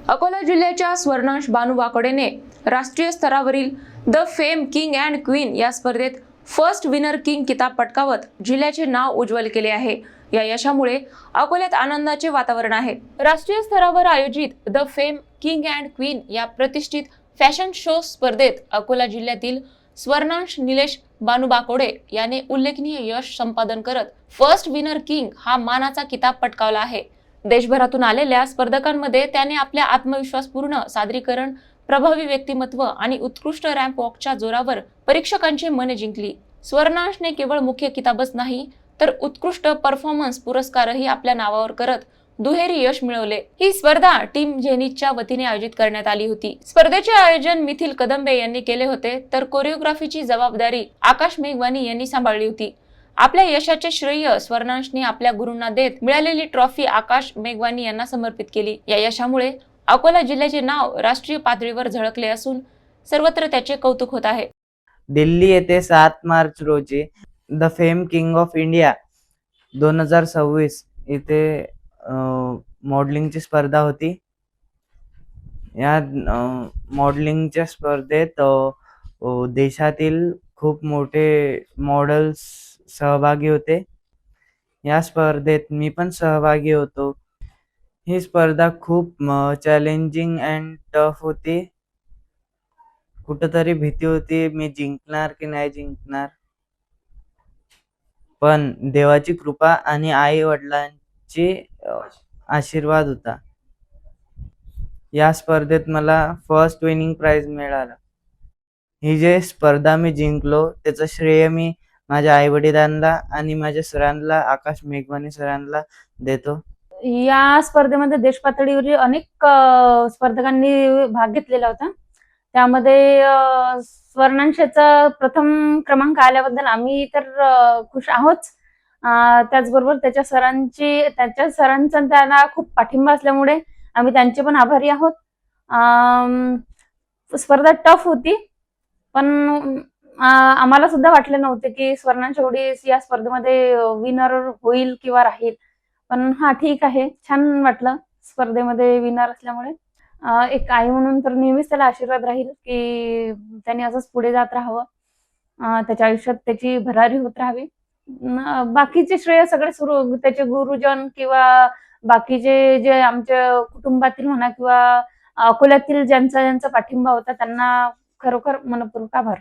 अकोला जिल्ह्याच्या स्वर्णांश बानू वाकोडेने राष्ट्रीय स्तरावरील the fame king and queen या स्पर्धेत फर्स्ट विनर किंग किताब पटकावत जिल्ह्याचे नाव उज्ज्वल केले आहे। या यशामुळे अकोल्यात आनंदाचे वातावरण आहे। राष्ट्रीय स्तरावर आयोजित the fame king and queen या प्रतिष्ठित फॅशन शो स्पर्धेत अकोला जिल्ह्यातील स्वर्णांश निलेश बानू वाकोडे याने उल्लेखनीय यश संपादन करत फर्स्ट विनर किंग हा मानाचा किताब पटकावला आहे। देशभरातून आलेल्या स्पर्धकांमध्ये त्याने आपल्या आत्मविश्वासपूर्ण सादरीकरण, प्रभावी व्यक्तिमत्व आणि उत्कृष्ट रॅम्प वॉकच्या जोरावर परीक्षकांची मने जिंकली। स्वर्णांशने केवळ मुख्य किताबच नाही तर उत्कृष्ट परफॉर्मन्स पुरस्कारही आपल्या नावावर करत दुहेरी यश मिळवले। ही स्पर्धा टीम जेनिसच्या वतीने आयोजित करण्यात आली होती। स्पर्धेचे आयोजन मिथिल कदंबे यांनी केले होते तर कोरिओग्राफीची जबाबदारी आकाश मेघवानी यांनी सांभाळली होती। आपल्या यशाचे श्रेय स्वर्णांशने आपल्या गुरूंना देत मिळालेली ट्रॉफी आकाश मेघवानी यांना समर्पित केली। या यशामुळे अकोला जिल्ह्याचे नाव राष्ट्रीय पातळीवर झळकले असून सर्वत्र त्याचे कौतुक होत आहे। दिल्ली येथे 7 मार्च रोजी the fame king of India 2026 इथे मॉडेलिंगची स्पर्धा होती। या मॉडेलिंगच्या स्पर्धेत देशातील खूप मोठे मॉडेल्स सहभागी होते। या स्पर्धेत मी पण सहभागी होतो। ही स्पर्धा खूप चॅलेंजिंग अँड टफ होती। कुठेतरी भीती होती मी जिंकणार की नाही जिंकणार, पण देवाची कृपा आणि आई वडिलांची आशीर्वाद होता। या स्पर्धेत मला फर्स्ट विनिंग प्राइज मिळाला। ही जे स्पर्धा मी जिंकलो त्याचं श्रेय मी माझ्या आई वडिलांना आणि माझ्या सरांना, आकाश मेघवानी सरांना देतो। या स्पर्धेमध्ये देश पातळीवरील अनेक स्पर्धकांनी भाग घेतलेला होता। त्यामध्ये स्वर्णांशाचा प्रथम क्रमांक आल्याबद्दल आम्ही तर खुश आहोत। त्याचबरोबर त्याच्या सरांचा त्यांना खूप पाठिंबा असल्यामुळे आम्ही त्यांचे पण आभारी आहोत। स्पर्धा टफ होती, पण आम्हाला सुद्धा वाटले नव्हते की स्वर्णांश एवढी या स्पर्धेमध्ये विनर होईल किंवा राहील, पण हा ठीक आहे, छान वाटलं स्पर्धेमध्ये विनर असल्यामुळे। एक आई म्हणून तर नेहमीच त्याला आशीर्वाद राहील की त्याने असंच पुढे जात राहावं, त्याच्या आयुष्यात त्याची भरारी होत राहावी। बाकीचे श्रेय सगळे सुरू त्याचे गुरुजन किंवा बाकीचे जे आमच्या कुटुंबातील म्हणा किंवा अकोल्यातील ज्यांचा पाठिंबा होता त्यांना खरोखर मनपूर्वक आभार।